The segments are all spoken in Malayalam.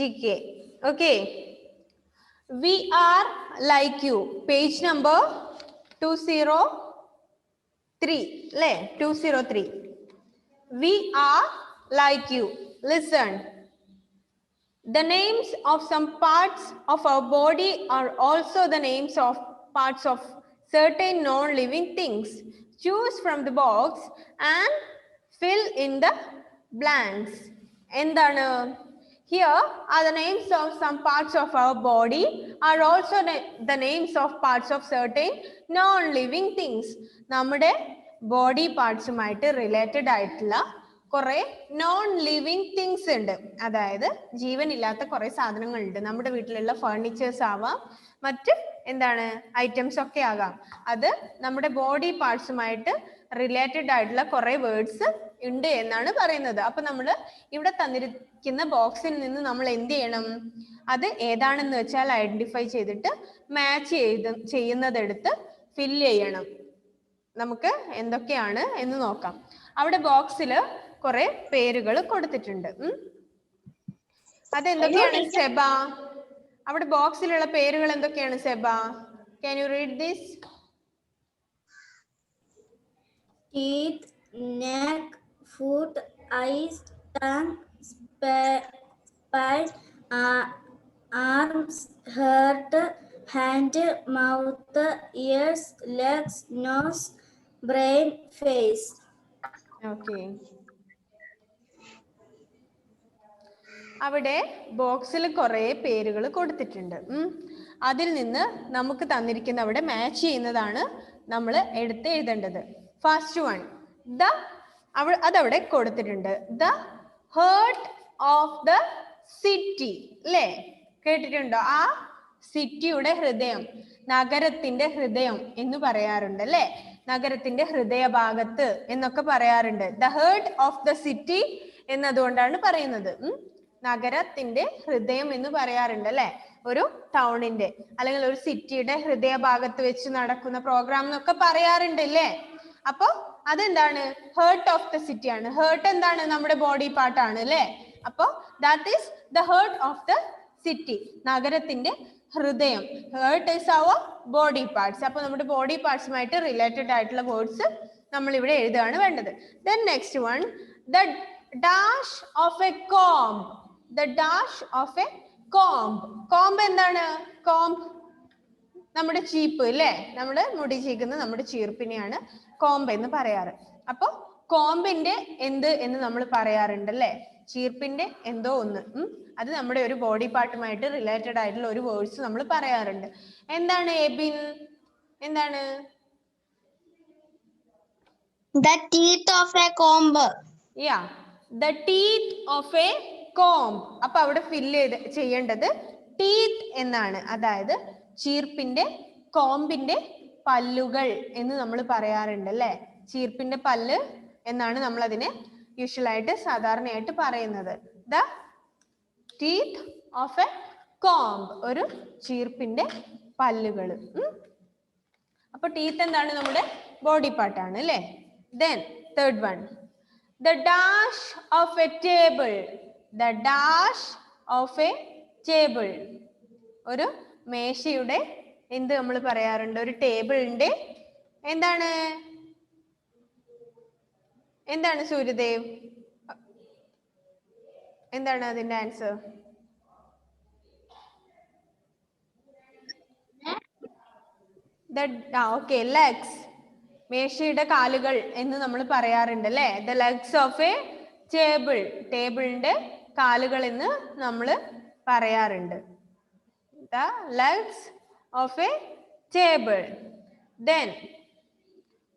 GK. Okay. We are like you. Page number 203. 203. We are like you. Listen. The names of some parts of our body are also the names of parts of certain non-living things. Choose from the box and fill in the blanks. എന്താണ്? Here are the names of some parts of our body are also the names of parts of certain non-living things. നമ്മുടെ ബോഡി പാർട്സുമായിട്ട് റിലേറ്റഡ് ആയിട്ടുള്ള കുറെ നോൺ ലിവിങ് തിങ്സ് ഉണ്ട്. അതായത് ജീവനില്ലാത്ത കുറെ സാധനങ്ങളുണ്ട്. നമ്മുടെ വീട്ടിലുള്ള ഫർണിച്ചേഴ്സ് ആവാം, മറ്റ് എന്താണ് ഐറ്റംസ് ഒക്കെ ആകാം. അത് നമ്മുടെ ബോഡി പാർട്സുമായിട്ട് റിലേറ്റഡ് ആയിട്ടുള്ള കുറെ വേർഡ്സ് ഉണ്ട് എന്നാണ് പറയുന്നത്. അപ്പൊ നമ്മൾ ഇവിടെ തന്നിരിക്കുന്ന ബോക്സിൽ നിന്ന് നമ്മൾ എന്ത് ചെയ്യണം? അത് ഏതാണെന്ന് വെച്ചാൽ ഐഡന്റിഫൈ ചെയ്തിട്ട് മാച്ച് ചെയ്യുന്നതെടുത്ത് ഫില്ല് ചെയ്യണം. നമുക്ക് എന്തൊക്കെയാണ് എന്ന് നോക്കാം. അവിടെ ബോക്സിൽ കുറെ പേരുകൾ കൊടുത്തിട്ടുണ്ട്. അതെന്തൊക്കെയാണ് സെബ? അവിടെ ബോക്സിലുള്ള പേരുകൾ എന്തൊക്കെയാണ് സെബ? Can you read this? Teeth, neck, foot, eyes, tongue, spine, arms, heart, hand, mouth, ears, legs, nose, brain, face. Okay. അവിടെ ബോക്സിൽ കുറെ പേരുകൾ കൊടുത്തിട്ടുണ്ട്. അതിൽ നിന്ന് നമുക്ക് തന്നിരിക്കുന്ന അവിടെ മാച്ച് ചെയ്യുന്നതാണ് നമ്മൾ എടുത്ത് എഴുതേണ്ടത്. ഫസ്റ്റ് വൺ അതവിടെ കൊടുത്തിട്ടുണ്ട്. The heart of the city. അല്ലേ? കേട്ടിട്ടുണ്ടോ? ആ സിറ്റിയുടെ ഹൃദയം, നഗരത്തിന്റെ ഹൃദയം എന്ന് പറയാറുണ്ട് അല്ലേ? നഗരത്തിന്റെ ഹൃദയഭാഗത്ത് എന്നൊക്കെ പറയാറുണ്ട്. The heart of the city എന്നതുകൊണ്ടാണ് പറയുന്നത്. നഗരത്തിന്റെ ഹൃദയം എന്ന് പറയാറുണ്ട് അല്ലെ? ഒരു ടൗണിന്റെ അല്ലെങ്കിൽ ഒരു സിറ്റിയുടെ ഹൃദയഭാഗത്ത് വെച്ച് നടക്കുന്ന പ്രോഗ്രാം എന്നൊക്കെ പറയാറുണ്ട് അല്ലേ? അപ്പൊ അതെന്താണ്? ഹേർട്ട് ഓഫ് ദ സിറ്റി ആണ്. ഹേർട്ട് എന്താണ്? നമ്മുടെ ബോഡി പാർട്ട് ആണ് അല്ലേ? അപ്പൊ that is the heart of the city, നഗരത്തിന്റെ ഹൃദയം. Heart is our body parts. അപ്പൊ നമ്മുടെ ബോഡി പാർട്സുമായിട്ട് റിലേറ്റഡ് ആയിട്ടുള്ള വേർഡ്സ് നമ്മൾ ഇവിടെ എഴുതുകയാണ് വേണ്ടത്. Then next one, the dash of a comb. The dash of a comb. Comb എന്താണ്? കോംബ് നമ്മുടെ ചീപ്പ് അല്ലേ? നമ്മുടെ മുടി ചീക്കുന്ന നമ്മുടെ ചീർപ്പിനെയാണ് കോംബ് എന്ന് പറയാറ്. അപ്പൊ കോംബിന്റെ എന്ത് എന്ന് നമ്മൾ പറയാറുണ്ട് അല്ലേ? ചീർപ്പിന്റെ എന്തോ ഒന്ന്. അത് നമ്മുടെ ഒരു ബോഡി പാർട്ടുമായിട്ട് റിലേറ്റഡ് ആയിട്ടുള്ള ഒരു വേർഡ്സ് നമ്മൾ പറയാറുണ്ട്. എന്താണ് എബിൻ? എന്താണ്? The teeth of a comb. Yeah, the teeth of a comb. അപ്പൊ അവിടെ ഫില്ല് ചെയ്യേണ്ടത് ടീത്ത് എന്നാണ്. അതായത് ചീർപ്പിന്റെ, കോമ്പിന്റെ പല്ലുകൾ എന്ന് നമ്മൾ പറയാറുണ്ട് അല്ലെ? ചീർപ്പിന്റെ പല്ല് എന്നാണ് നമ്മൾ അതിനെ യൂഷ്വലായിട്ട് സാധാരണയായിട്ട് പറയുന്നത്. The teeth of a comb, ഒരു ചീർപ്പിന്റെ പല്ലുകൾ. അപ്പൊ ടീത്ത് എന്താണ്? നമ്മുടെ ബോഡി പാർട്ടാണ് അല്ലെ? Then third one, the dash of a table. The dash of a table, ഒരു മേശയുടെ എന്ത് നമ്മൾ പറയാറുണ്ട്? ഒരു ടേബിളിന്റെ എന്താണ്? എന്താണ് സൂര്യദേവ്? എന്താണ് അതിന്റെ ആൻസർ? Okay, legs. മേശയുടെ കാലുകൾ എന്ന് നമ്മൾ പറയാറുണ്ട് അല്ലെ? The legs of a table, ടേബിളിന്റെ കാലുകൾ എന്ന് നമ്മൾ പറയാറുണ്ട്. The legs of a table. Then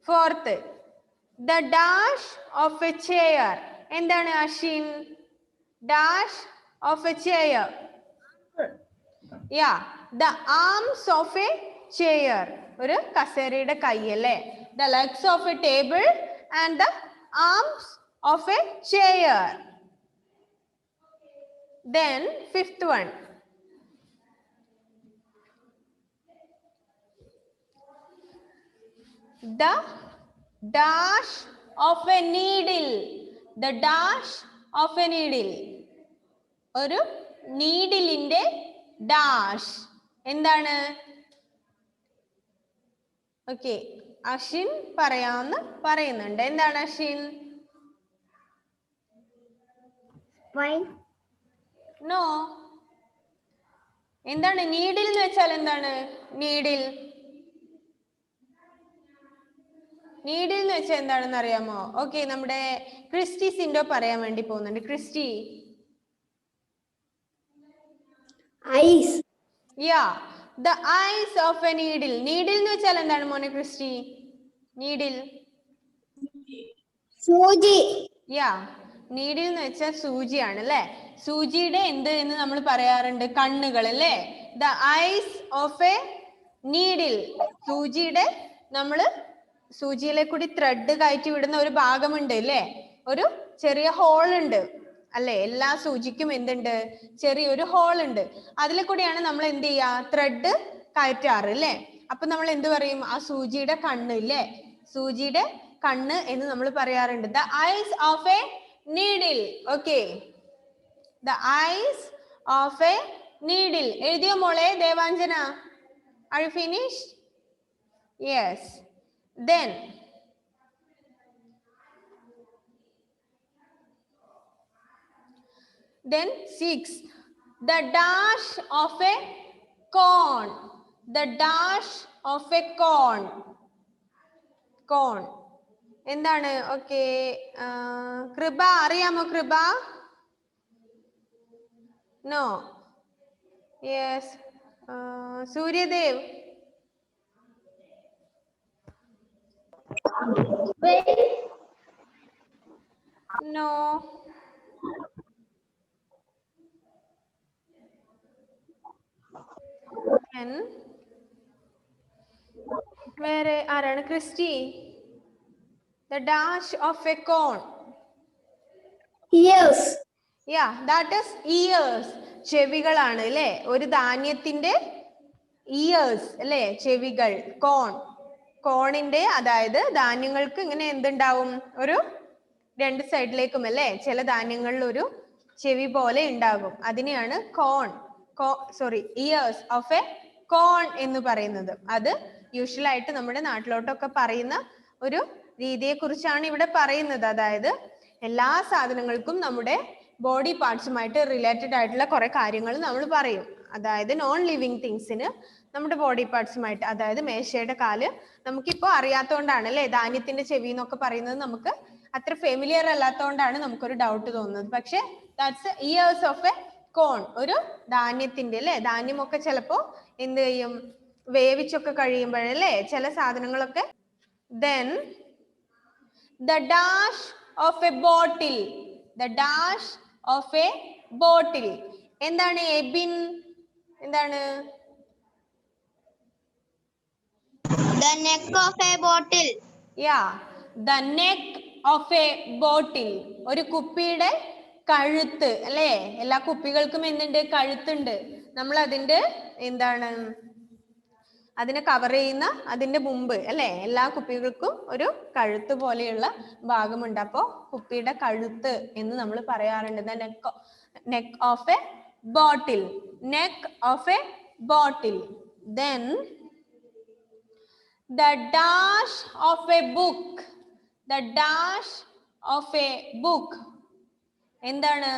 fourth, the dash of a chair. എന്താണ് Ashwin? Dash of a chair. Yeah, the arms of a chair, ഒരു കസേരയുടെ കൈ അല്ലേ? The legs of a table and the arms of a chair. Then fifth one, the dash of a needle. The dash of a needle, ഒരു നീഡിലിന്റെ ഡാഷ് എന്താണ്? ഓക്കെ, അശ്വിൻ പറയാമെന്ന് പറയുന്നുണ്ട്. എന്താണ് അശ്വിൻ? നോ. എന്താണ് നീഡിൽ എന്ന് വെച്ചാൽ? എന്താണ് നീഡിൽ? നീഡിൽ എന്ന് വെച്ചാൽ എന്താണെന്ന് അറിയാമോ? ഓക്കെ, നമ്മുടെ ക്രിസ്റ്റി സിൻഡോ പറയാൻ വേണ്ടി പോകുന്നുണ്ട്. Christy. Eyes. Yeah, the eyes of a needle. Needle എന്ന് വെച്ചാൽ എന്താണ് മോനെ ക്രിസ്റ്റി? നീഡിൽ. സൂചി. യാ, നീഡിൽ എന്ന് വെച്ചാൽ സൂചിയാണ് അല്ലെ. സൂചിയുടെ എന്ത് എന്ന് നമ്മൾ പറയാറുണ്ട്? കണ്ണുകൾ അല്ലേ. The eyes of a needle. സൂചിയുടെ നമ്മള് സൂചിയിലെ കൂടി ത്രെഡ് കയറ്റി വിടുന്ന ഒരു ഭാഗമുണ്ട് അല്ലേ, ഒരു ചെറിയ ഹോൾ ഉണ്ട് അല്ലെ. എല്ലാ സൂചിക്കും എന്തുണ്ട്? ചെറിയൊരു ഹോൾ ഉണ്ട്. അതിലെ കൂടിയാണ് നമ്മൾ എന്ത് ചെയ്യാ? ത്രെഡ് കയറ്റാറ് അല്ലേ. അപ്പൊ നമ്മൾ എന്ത് പറയും? ആ സൂചിയുടെ കണ്ണ് ഇല്ലേ, സൂചിയുടെ കണ്ണ് എന്ന് നമ്മൾ പറയാറുണ്ട്. The eyes of a needle. Okay, the eyes of a needle. എഴുതിയോ മോളെ Devanjana? Are you finished? Yes. Then 6, the dash of a cone. The dash of a cone. Cone. എന്താണ്? ഓക്കെ, കൃപ അറിയാമോ? കൃപ? നോ. യെസ്. സൂര്യദേവ്? നോ. വേറെ ആരാണ്? Christy. The dash of a cone. Ears. Yeah, that is ears. ചെവികളാണ് അല്ലേ, ഒരു ധാന്യത്തിന്റെ ഇയേഴ്സ് അല്ലേ, ചെവികൾ. കോൺ, കോണിന്റെ അതായത് ധാന്യങ്ങൾക്ക് ഇങ്ങനെ എന്തുണ്ടാവും? ഒരു രണ്ട് സൈഡിലേക്കും അല്ലേ, ചില ധാന്യങ്ങളിൽ ഒരു ചെവി പോലെ ഉണ്ടാകും. അതിനെയാണ് കോൺ, ഇയേഴ്സ് ഓഫ് എ കോൺ എന്ന് പറയുന്നത്. അത് യൂഷ്വൽ ആയിട്ട് നമ്മുടെ നാട്ടിലോട്ടൊക്കെ പറയുന്ന ഒരു രീതിയെ കുറിച്ചാണ് ഇവിടെ പറയുന്നത്. അതായത് എല്ലാ സാധനങ്ങൾക്കും നമ്മുടെ ബോഡി പാർട്സുമായിട്ട് റിലേറ്റഡ് ആയിട്ടുള്ള കുറെ കാര്യങ്ങൾ നമ്മൾ പറയും. അതായത് നോൺ ലിവിങ് തിങ്സിന് നമ്മുടെ ബോഡി പാർട്സുമായിട്ട്, അതായത് മേശയുടെ കാല് നമുക്കിപ്പോൾ അറിയാത്തതുകൊണ്ടാണ് അല്ലേ, ധാന്യത്തിന്റെ ചെവി എന്നൊക്കെ പറയുന്നത് നമുക്ക് അത്ര ഫെമിലിയർ അല്ലാത്തതുകൊണ്ടാണ് നമുക്കൊരു ഡൗട്ട് തോന്നുന്നത്. പക്ഷെ that's years of a cone, ഒരു ധാന്യത്തിന്റെ അല്ലേ. ധാന്യമൊക്കെ ചിലപ്പോ എന്ത് ചെയ്യും? വേവിച്ചൊക്കെ കഴിയുമ്പോഴല്ലേ ചില സാധനങ്ങളൊക്കെ. Then the dash of a bottle. The dash of a bottle. എന്താണ് എബിൻ? എന്താണ്? The neck of a bottle. Yeah, the neck of a bottle. ഒരു കുപ്പിയുടെ കഴുത്ത് അല്ലേ. എല്ലാ കുപ്പികൾക്കും എന്തുണ്ട്? കഴുത്തുണ്ട്. നമ്മൾ അതിന്റെ എന്താണ്, അതിനെ കവർ ചെയ്യുന്ന അതിന്റെ മുമ്പ് അല്ലെ, എല്ലാ കുപ്പികൾക്കും ഒരു കഴുത്ത് പോലെയുള്ള ഭാഗമുണ്ട്. അപ്പോ കുപ്പിയുടെ കഴുത്ത് എന്ന് നമ്മൾ പറയാറുണ്ട്. Neck of A bottle. Neck of A bottle. Then the dash of a book. The dash of a book. എന്താണ്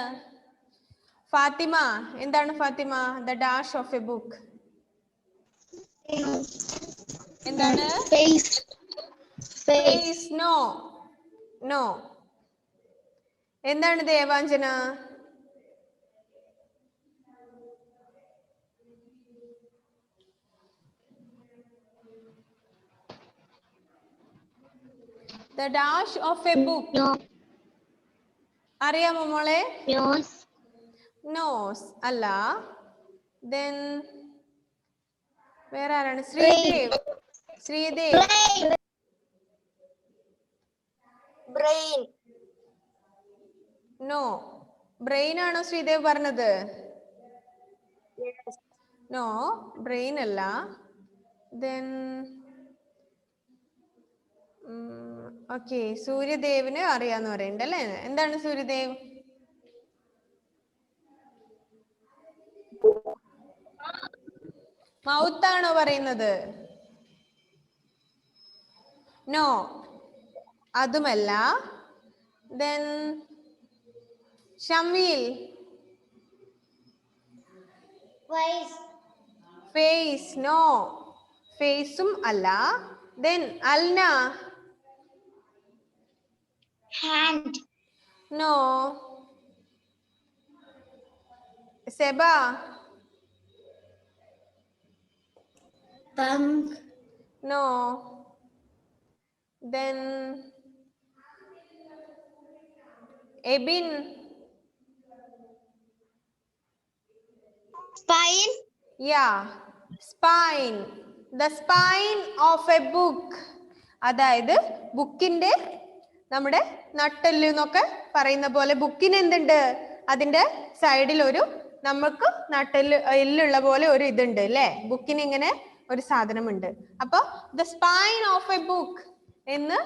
ഫാത്തിമ? എന്താണ് Fathima? The dash of a book. എന്താണ്? Space. Space. No. No. എന്താണ് Devanjana? The dash of a book. No. അറിയാമോ മോളെ? Nose. Nose അല്ല. Then വേറെ ആരാണ്? Sreedev. Sreedev. Brain. No. Brain ആണോ ശ്രീദേവ് പറഞ്ഞത്? നോ, ബ്രെയിൻ അല്ല. Then ഓക്കെ, സൂര്യദേവിന് അറിയാന്ന് പറയുന്നുണ്ട് അല്ലേ. എന്താണ് സൂര്യദേവ്? മൗത്ത് ആണോ പറയുന്നത്? നോ, അതുമല്ല. Then Shamveel, face. നോ, ഫേസും അല്ല. Then Alna, hand, no. Seba, tongue, no. Then Ebin, spine, yeah, spine. The spine of a book. അതായത് ബുക്കിന്റെ നമ്മുടെ നട്ടെല്ല് എന്നൊക്കെ പറയുന്ന പോലെ ബുക്കിന് എന്തുണ്ട്? അതിന്റെ സൈഡിൽ ഒരു നമുക്ക് നട്ടെല്ല് എല്ലുള്ള പോലെ ഒരു ഇതുണ്ട് അല്ലേ? ബുക്കിന് ഇങ്ങനെ ഒരു സാധനമുണ്ട്. അപ്പൊ the spine of A book എന്ന്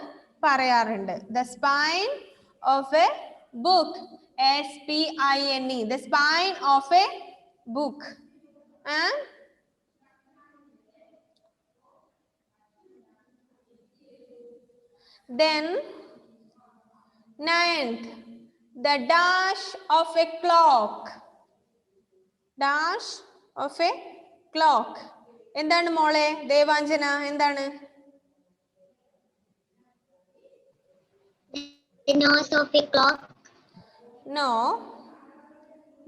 പറയാറുണ്ട്. The spine of A book, SPINE, the spine of a book. Then ninth, the dash of a clock. Dash of a clock. എന്താണ് മോളെ ദേവാഞ്ജന? എന്താണ്? the nose of a clock, No.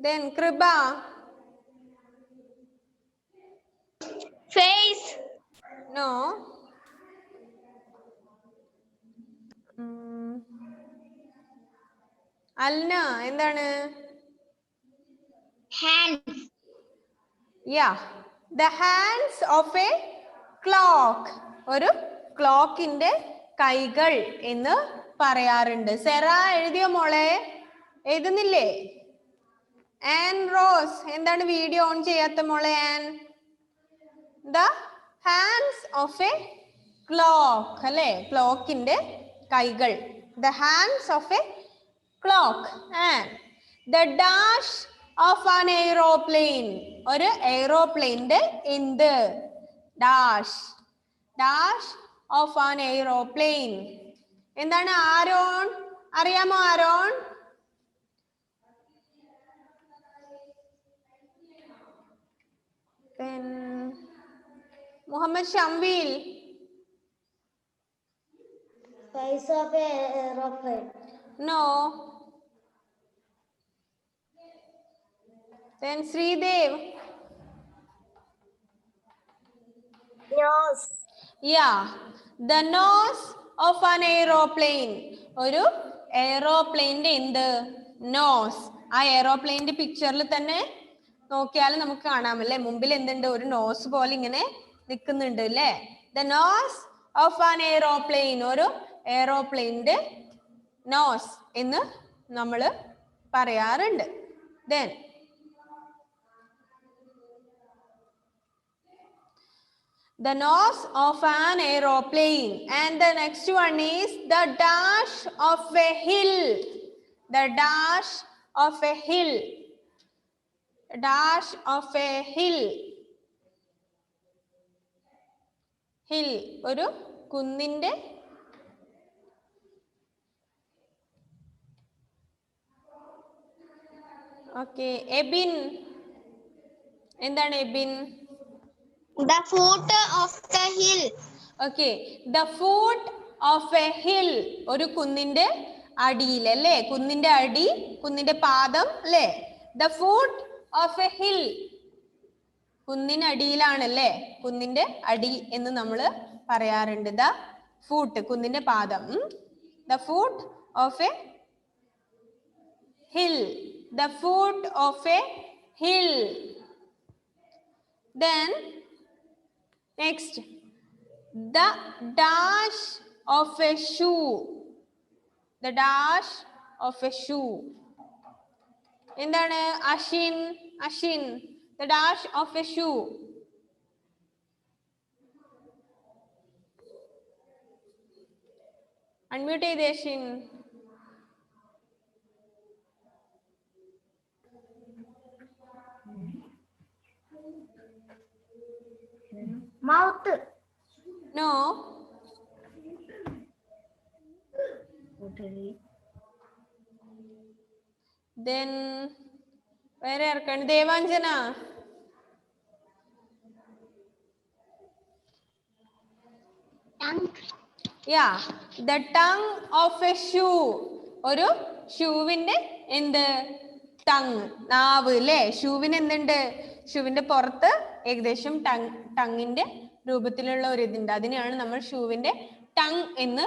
Then Kriba, face, no. Alna എന്താണ്? hands, Yeah, the hands of a clock. ഒരു ക്ലോക്കിന്റെ കൈകൾ എന്ന് പറയാറുണ്ട്. സെറ എഴുതിയോ മോളെ? എഴുതുന്നില്ലേ? ആൻ റോസ് എന്താണ് വീഡിയോ ഓൺ ചെയ്യാത്ത മോളെ? An, the hands of a clock അല്ലേ? ക്ലോക്കിന്റെ കൈകൾ. The hands of a clock. And the dash of an aeroplane. ഒരു എയ്റോപ്ലെയിന്റെ എന്ത്? Dash. Dash of an aeroplane. എന്താണ് ആരോൺ? അറിയാമോ Aaron? Then Muhammad Shamveel, face of a aeroplane, no. Then Sreedev, nose, yeah, the nose of an aeroplane. ഒരു എയ്റോപ്ലെയിന്റെ എന്ത്? നോസ്. ആ എയ്റോപ്ലെയിന്റെ പിക്ചറിൽ തന്നെ നോക്കിയാൽ നമുക്ക് കാണാമല്ലേ? മുമ്പിൽ എന്തുണ്ട്? ഒരു നോസ് പോലെ ഇങ്ങനെ നിൽക്കുന്നുണ്ട് അല്ലേ? The nose of an aeroplane. ഒരു എയ്റോപ്ലെയിന്റെ നോസ് എന്ന് നമ്മൾ പറയാറുണ്ട്. Then the nose of an aeroplane. And the next one is the dash of a hill. The dash of a hill. Dash of a hill. Hill ഒരു കുന്നിന്റെ ഓക്കെ. എബിൻ എന്താണ് Ebin? the foot of the hill, okay, the foot of a hill. ഒരു കുന്നിന്റെ അടിയിൽ അല്ലേ? കുന്നിന്റെ അടി, കുന്നിന്റെ പാദം അല്ലേ? The foot of a hill. കുന്നിനടിയിലാണല്ലേ? കുന്നിന്റെ അടി എന്ന് നമ്മൾ പറയാറുണ്ട്. ദ ഫൂട്ട് കുന്നിന്റെ പാദം. The foot of a hill. The foot of a hill. Then next, the dash of a shoe. The dash of a shoe. എന്താണ് Ashin? Ashin, the dash of a shoe. Unmute ചെയ്തേ അഷിൻ. Mouth. No. Then വേറെ ആർക്കാണ്? Devanjana. Tongue. Yeah, the tongue of a shoe. ഒരു ഷൂവിന്റെ എന്ത്? ടങ്, നാവ് അല്ലേ? ഷൂവിന് എന്തുണ്ട്? ഷൂവിന്റെ പുറത്ത് ഏകദേശം ടങ്ങിന്റെ രൂപത്തിലുള്ള ഒരു ഇതുണ്ട്. അതിനെയാണ് നമ്മൾ ഷൂവിന്റെ ടങ് എന്ന്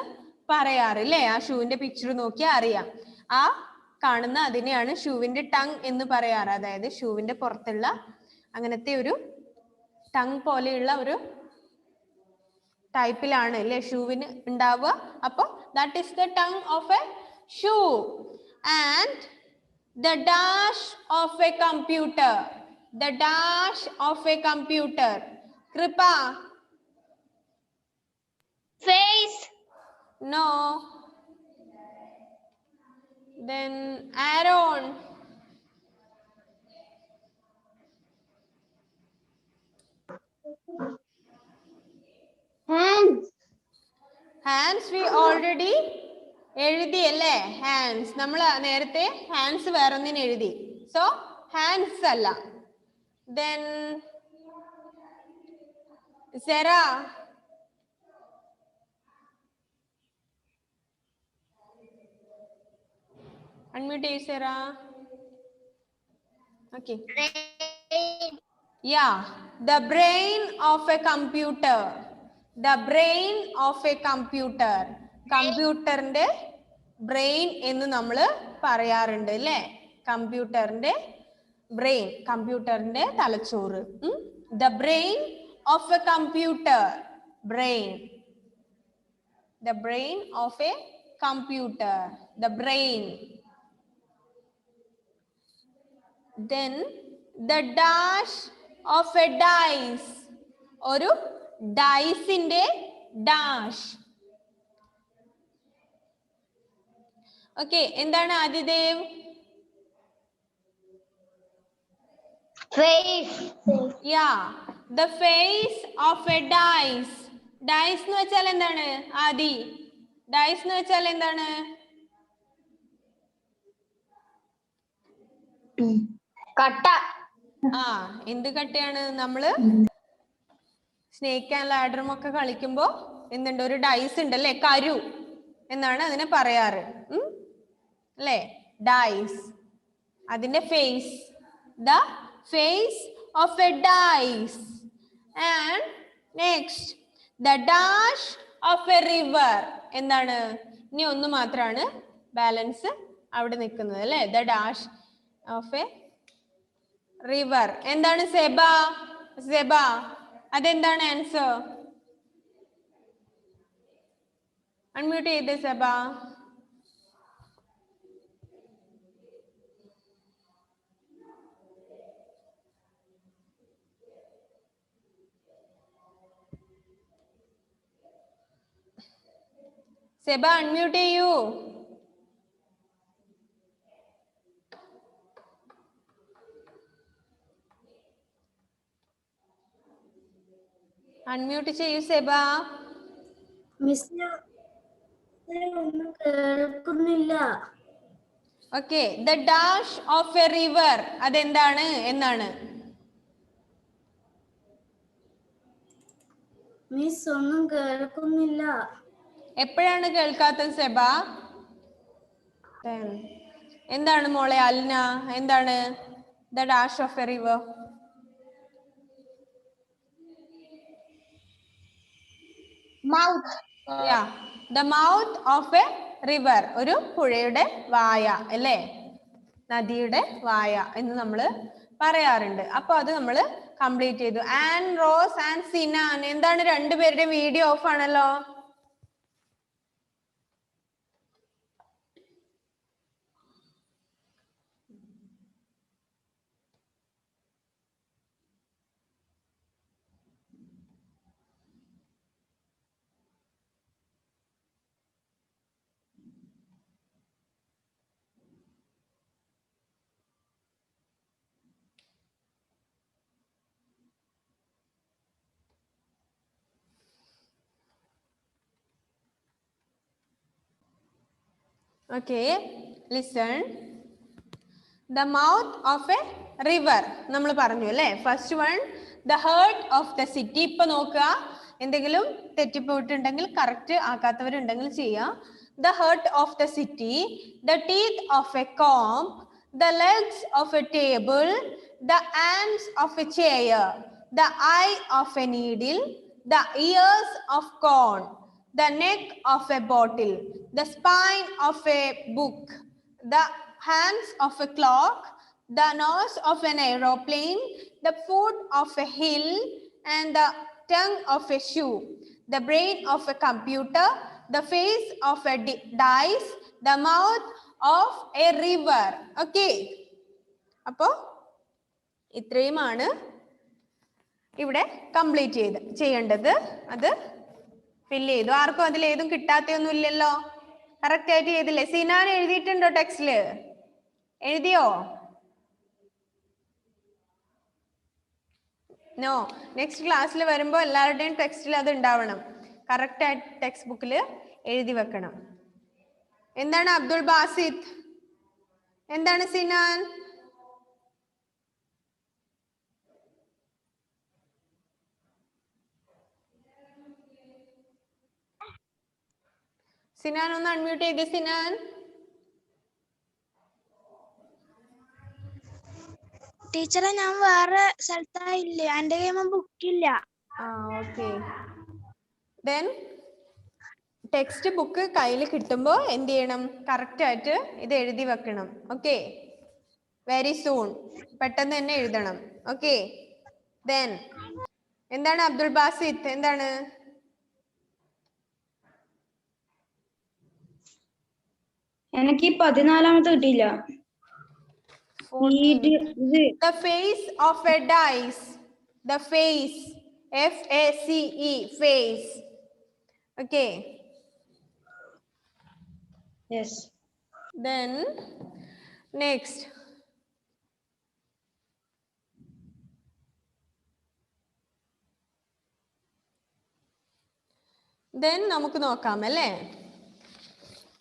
പറയാറ് അല്ലേ? ആ ഷൂവിന്റെ പിക്ചർ നോക്കിയാൽ അറിയാം. ആ കാണുന്ന അതിനെയാണ് ഷൂവിന്റെ ടങ് എന്ന് പറയാറ്. അതായത് ഷൂവിന്റെ പുറത്തുള്ള അങ്ങനത്തെ ഒരു ടങ് പോലെയുള്ള ഒരു ടൈപ്പിലാണ് അല്ലേ ഷൂവിന് ഉണ്ടാവുക. അപ്പൊ that is the tongue of a shoe. And the dash of a computer. The dash of a computer. Kripa. Face. No. Then Aaron. Hands. Hands we already എഴുതി അല്ലേ? ഹാൻഡ്സ് നമ്മൾ നേരത്തെ ഹാൻഡ്സ് വേറൊന്നിന് എഴുതി. സോ ഹാൻഡ്സ് അല്ല. ദെൻ സെറ. അൺമ്യൂട്ട് ചെയ്യൂ Sera. Okay. Brain. Yeah, the brain of a computer. The brain of a computer. കമ്പ്യൂട്ടറിന്റെ ബ്രെയിൻ എന്ന് നമ്മൾ പറയാറുണ്ട് അല്ലേ? കമ്പ്യൂട്ടറിന്റെ ബ്രെയിൻ, കമ്പ്യൂട്ടറിന്റെ തലച്ചോറ്. The brain of a computer. Brain. The brain of a computer. The brain. Then the dash of a dice. ഒരു ഡൈസിന്റെ ഡാഷ്. ഓക്കെ, എന്താണ് Adidev? Face. Yeah, the face of a dice. Dice എന്ന് വെച്ചാൽ എന്താണ് ആദി? ഡൈസ് എന്ന് വെച്ചാൽ എന്താണ്? കട്ട. ആ, എന്ത് കട്ടയാണ്? നമ്മള് സ്നേക്ക് ആൻഡ് ലാഡറും ഒക്കെ കളിക്കുമ്പോ എന്തുണ്ട്? ഒരു ഡൈസ് ഉണ്ട് അല്ലേ? കരു എന്നാണ് അതിനെ പറയാറ് അല്ലേ? ഡൈസ്. അതിന്റെ face. The face of a dice. And next the dash of a river. എന്താണ്? ഇനി ഒന്ന് മാത്രമാണ് ബാലൻസ് അവിടെ നിൽക്കുന്നത് അല്ലേ? The dash of a river. എന്താണ് സെബ? സെബ, അതെന്താണ് ആൻസർ? അൺമ്യൂട്ട് ചെയ്ത് സെബ. സെബ അൺമ്യൂട്ട് ചെയ്യൂ. അൺമ്യൂട്ട് ചെയ്യൂ സെബ. ഒന്നും കേൾക്കുന്നില്ല. Okay, the dash of a river. അതെന്താണ് എന്നാണ്? മിസ് ഒന്നും കേൾക്കുന്നില്ല. എപ്പോഴാണ് കേൾക്കാത്തത് സെബ? എന്താണ് മോളെ അൽന? എന്താണ് the dash of a river? Mouth. The mouth of a river. ഒരു പുഴയുടെ വായ അല്ലേ? നദിയുടെ വായ എന്ന് നമ്മൾ പറയാറുണ്ട്. അപ്പൊ അത് നമ്മൾ കംപ്ലീറ്റ് ചെയ്തു. And rose and Sinan. എന്താണ് രണ്ടുപേരുടെ വീഡിയോ ഓഫ് ആണല്ലോ? Okay, listen. The mouth of a river. നമ്മൾ പറഞ്ഞു അല്ലേ? First one, the heart of the city. ഇപ്പൊ നോക്കുക, എന്തെങ്കിലും തെറ്റിപ്പോയിട്ടുണ്ടെങ്കിൽ കറക്റ്റ് ആക്കാത്തവരുണ്ടെങ്കിൽ ചെയ്യാം. The heart of the city, the teeth of a comb, the legs of a table, the arms of a chair, the eye of a needle, the ears of corn, the neck of a bottle, the spine of a book, the hands of a clock, the nose of an aeroplane, the foot of a hill, and the tongue of a shoe, the brain of a computer, the face of a dice, the mouth of a river. Okay. അപ്പോൾ ഇത്രയുമാണ് ഇവിടെ കംപ്ലീറ്റ് ചെയ്യേണ്ടത്. അത് ഫില്ല് ചെയ്തു. ആർക്കും അതിൽ ഏതും കിട്ടാത്തൊന്നും ഇല്ലല്ലോ? കറക്റ്റ് ആയിട്ട് ചെയ്തില്ലേ? സിനാൻ എഴുതിയിട്ടുണ്ടോ ടെക്സ്റ്റില്? എഴുതിയോ? നോ. നെക്സ്റ്റ് ക്ലാസ്സിൽ വരുമ്പോൾ എല്ലാവരുടെയും ടെക്സ്റ്റിൽ അത് ഉണ്ടാവണം. കറക്റ്റ് ആയിട്ട് ടെക്സ്റ്റ് ബുക്കിൽ എഴുതി വെക്കണം. എന്താണ് അബ്ദുൾ ബാസിത്ത്? എന്താണ് സിനാൻ? സിനാൻ ഒന്ന് അൺമ്യൂട്ട് ചെയ്ത്. സിനാൻ ടീച്ചറെ, ഞാൻ വേറെ സ്ഥലത്തായില്ല, എന്റെ കയ്യിൽ ബുക്കില്ല. ഓക്കെ. ദെൻ ടെക്സ്റ്റ് ബുക്ക് കയ്യിൽ കിട്ടുമ്പോൾ എന്ത് ചെയ്യണം? കറക്റ്റ് ആയിട്ട് ഇത് എഴുതി വെക്കണം. ഓക്കെ, വെരി സൂൺ, പെട്ടെന്ന് തന്നെ എഴുതണം. ഓക്കെ. ദെൻ എന്താണ് അബ്ദുൾ ബാസിത്ത്? എന്താണ്? എനിക്ക് 14ാമത്തെ കിട്ടിയില്ല. The face of a dice. The face. F-A-C-E. Face. Okay. Yes. Then next. Then നമുക്ക് നോക്കാം അല്ലേ?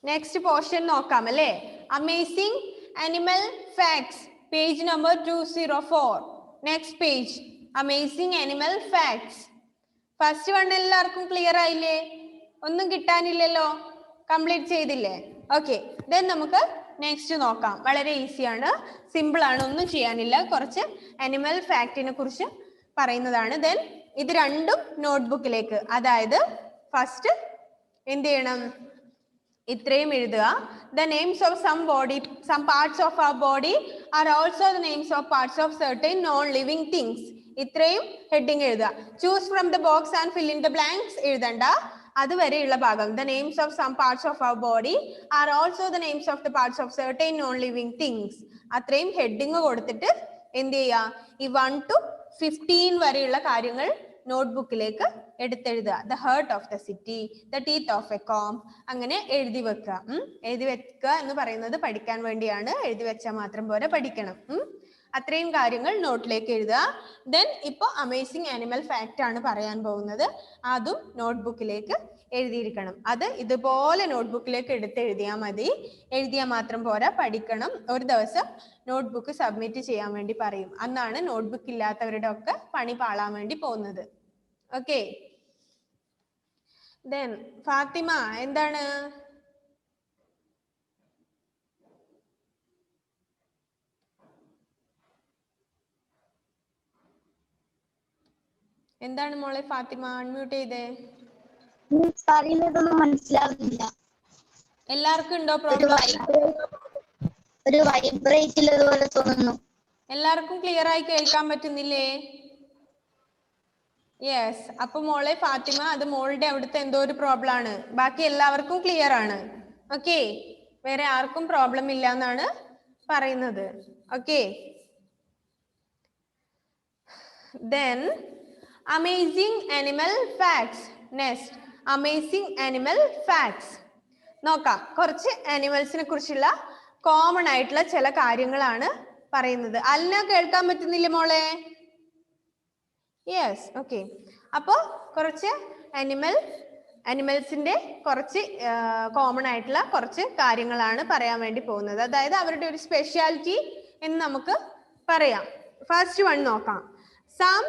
നെക്സ്റ്റ് പോർഷൻ നോക്കാം അല്ലേ? Amazing animal facts, page number 204. Next page, amazing animal facts. First one എല്ലാവർക്കും ക്ലിയർ ആയില്ലേ? ഒന്നും കിട്ടാനില്ലല്ലോ? കംപ്ലീറ്റ് ചെയ്തില്ലേ? ഓക്കെ. ദെൻ നമുക്ക് നെക്സ്റ്റ് നോക്കാം. വളരെ ഈസിയാണ്, സിമ്പിൾ ആണ്, ഒന്നും ചെയ്യാനില്ല. കുറച്ച് ആനിമൽ ഫാക്റ്റിനെ കുറിച്ച് പറയുന്നതാണ്. ദെൻ ഇത് രണ്ടും നോട്ട്ബുക്കിലേക്ക്, അതായത് ഫസ്റ്റ് എന്ത് ചെയ്യണം? ഇത്രയും എഴുതുക. The names of some parts of our body are also the names of parts of certain non-living things. ഇത്രയും ഹെഡിങ് എഴുതുക. Choose from the box and fill in the blanks എഴുതണ്ട, അതുവരെയുള്ള ഭാഗം. The names of some parts of our body are also the names of the parts of certain non-living things. അത്രയും ഹെഡിങ് കൊടുത്തിട്ട് എന്ത് ചെയ്യുക? ഈ 1 to 15 വരെയുള്ള കാര്യങ്ങൾ നോട്ട്ബുക്കിലേക്ക് എടുത്തെഴുതുക. The heart of the city, the teeth of a comb, അങ്ങനെ എഴുതി വെക്കുക. എഴുതി വെക്കുക എന്ന് പറയുന്നത് പഠിക്കാൻ വേണ്ടിയാണ്. എഴുതി വെച്ചാൽ മാത്രം പോരെ, പഠിക്കണം. അത്രയും കാര്യങ്ങൾ നോട്ടിലേക്ക് എഴുതുക. ദെൻ ഇപ്പോൾ അമേസിംഗ് ആനിമൽ ഫാക്റ്റ് ആണ് പറയാൻ പോകുന്നത്. അതും നോട്ട്ബുക്കിലേക്ക് എഴുതിയിരിക്കണം. അത് ഇതുപോലെ നോട്ട്ബുക്കിലേക്ക് എഴുതിയാൽ മതി. എഴുതിയാൽ മാത്രം പോരാ, പഠിക്കണം. ഒരു ദിവസം നോട്ട്ബുക്ക് സബ്മിറ്റ് ചെയ്യാൻ വേണ്ടി പറയും. അന്നാണ് നോട്ട്ബുക്ക് ഇല്ലാത്തവരുടെ ഒക്കെ പണി പാളാൻ വേണ്ടി പോകുന്നത്. ഓക്കെ. ദെൻ ഫാത്തിമ എന്താണ്? എന്താണ് മോളെ ഫാത്തിമ? അൺമ്യൂട്ട് ചെയ്തേ. മനസ്സിലാവുന്നില്ല. എല്ലാവർക്കും ഉണ്ടോ പ്രോബ്ലം? ഒരു വൈബ്രേറ്റ് ഉള്ളതുപോലെ തോന്നുന്നു. എല്ലാവർക്കും ക്ലിയർ ആയി കേൾക്കാൻ പറ്റുന്നില്ലേ? യെസ്. അപ്പൊ മോളെ ഫാത്തിമ, അത് മോളുടെ അവിടുത്തെ എന്തോ ഒരു പ്രോബ്ലം ആണ്. ബാക്കി എല്ലാവർക്കും ക്ലിയർ ആണ്. ഓക്കെ, വേറെ ആർക്കും പ്രോബ്ലം ഇല്ല എന്നാണ് പറയുന്നത്. Okay. Then amazing animal facts. Next, amazing animal facts നോക്കാം. കുറച്ച് ആനിമൽസിനെ കുറിച്ചുള്ള കോമൺ ആയിട്ടുള്ള ചില കാര്യങ്ങളാണ് പറയുന്നത്. അൽന കേൾക്കാൻ പറ്റുന്നില്ലേ മോളെ? യെസ്. ഓക്കെ. അപ്പോൾ കുറച്ച് ആനിമൽ അനിമൽസിന്റെ കുറച്ച് കോമൺ ആയിട്ടുള്ള കുറച്ച് കാര്യങ്ങളാണ് പറയാൻ വേണ്ടി പോകുന്നത്. അതായത് അവരുടെ ഒരു സ്പെഷ്യാലിറ്റി എന്ന് നമുക്ക് പറയാം. ഫസ്റ്റ് വൺ നോക്കാം. Some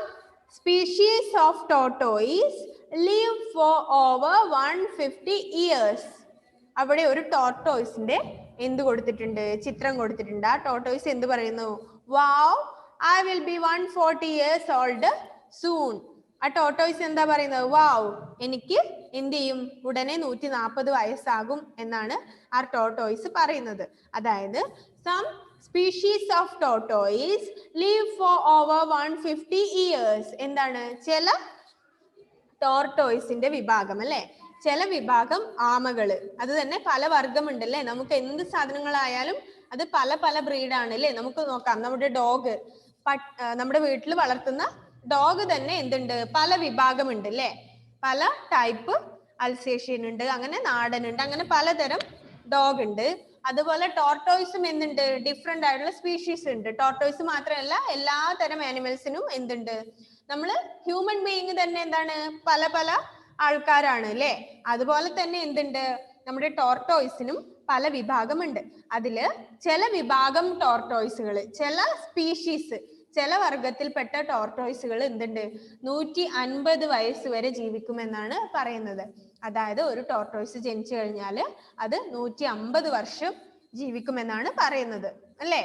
species of tortoise live for over 150 years. അവിടെ ഒരു ടോർട്ടോയിസിന്റെ എന്ത് കൊടുത്തിട്ടുണ്ട്? ചിത്രം കൊടുത്തിട്ടുണ്ട്. ആ ടോർട്ടോയിസ് എന്ത് പറയുന്നു? Wow, I will be 140 years old soon. ആ ടോർട്ടോയിസ് എന്താ പറയുന്നത്? വാവ്, എനിക്ക് എന്ത് ചെയ്യും? ഉടനെ 140 വയസ്സാകും എന്നാണ് ആ ടോർട്ടോയിസ് പറയുന്നത്. അതായത് some species of tortoise live for over 150 years. എന്താണ്? ചില ടോർട്ടോയിസിന്റെ വിഭാഗം അല്ലെ, ചില വിഭാഗം ആമകള്, അത് തന്നെ പല വർഗമുണ്ട് അല്ലെ. നമുക്ക് എന്ത് സാധനങ്ങളായാലും അത് പല പല ബ്രീഡാണ് അല്ലെ. നമുക്ക് നോക്കാം, നമ്മുടെ ഡോഗ്, നമ്മുടെ വീട്ടിൽ വളർത്തുന്ന ഡോഗ് തന്നെ എന്തുണ്ട്? പല വിഭാഗമുണ്ട് അല്ലെ. പല ടൈപ്പ് അൽസേഷ്യൻ ഉണ്ട്, അങ്ങനെ നാടനുണ്ട്, അങ്ങനെ പലതരം ഡോഗ് ഉണ്ട്. അതുപോലെ ടോർട്ടോയിസും എന്തുണ്ട്? ഡിഫറെന്റ് ആയിട്ടുള്ള സ്പീഷീസ് ഉണ്ട്. ടോർട്ടോയിസ് മാത്രമല്ല, എല്ലാ തരം ആനിമൽസിനും എന്തുണ്ട്? നമ്മള് ഹ്യൂമൻ ബീയിങ് തന്നെ എന്താണ്? പല പല ആൾക്കാരാണ് അല്ലെ. അതുപോലെ തന്നെ എന്തുണ്ട്? നമ്മുടെ ടോർട്ടോയിസിനും പല വിഭാഗമുണ്ട്. അതില് ചില വിഭാഗം ടോർട്ടോയിസുകൾ, ചില സ്പീഷീസ്, ചില വർഗത്തിൽപ്പെട്ട ടോർട്ടോയിസുകൾ എന്തുണ്ട്? 150 വയസ്സ് വരെ ജീവിക്കുമെന്നാണ് പറയുന്നത്. അതായത് ഒരു ടോർട്ടോയിസ് ജനിച്ചു കഴിഞ്ഞാൽ അത് 150 വർഷം ജീവിക്കുമെന്നാണ് പറയുന്നത് അല്ലേ.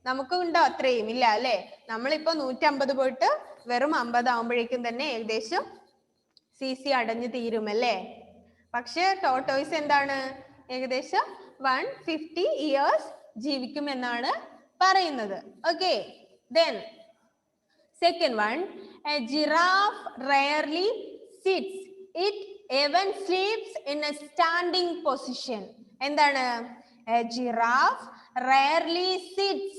നമുക്ക് ഉണ്ടോ? അത്രയും ഇല്ല അല്ലെ. നമ്മളിപ്പോ 150 പോയിട്ട് വെറും 50 ആവുമ്പോഴേക്കും തന്നെ ഏകദേശം CC അടഞ്ഞു തീരുമല്ലേ. പക്ഷെ ടോർട്ടോയിസ് എന്താണ്? ഏകദേശം 150 ഇയേഴ്സ് ജീവിക്കുമെന്നാണ് പറയുന്നത്. Okay, then second one, a giraffe rarely sits, it even sleeps in a standing position. എന്താണ്? a giraffe rarely sits.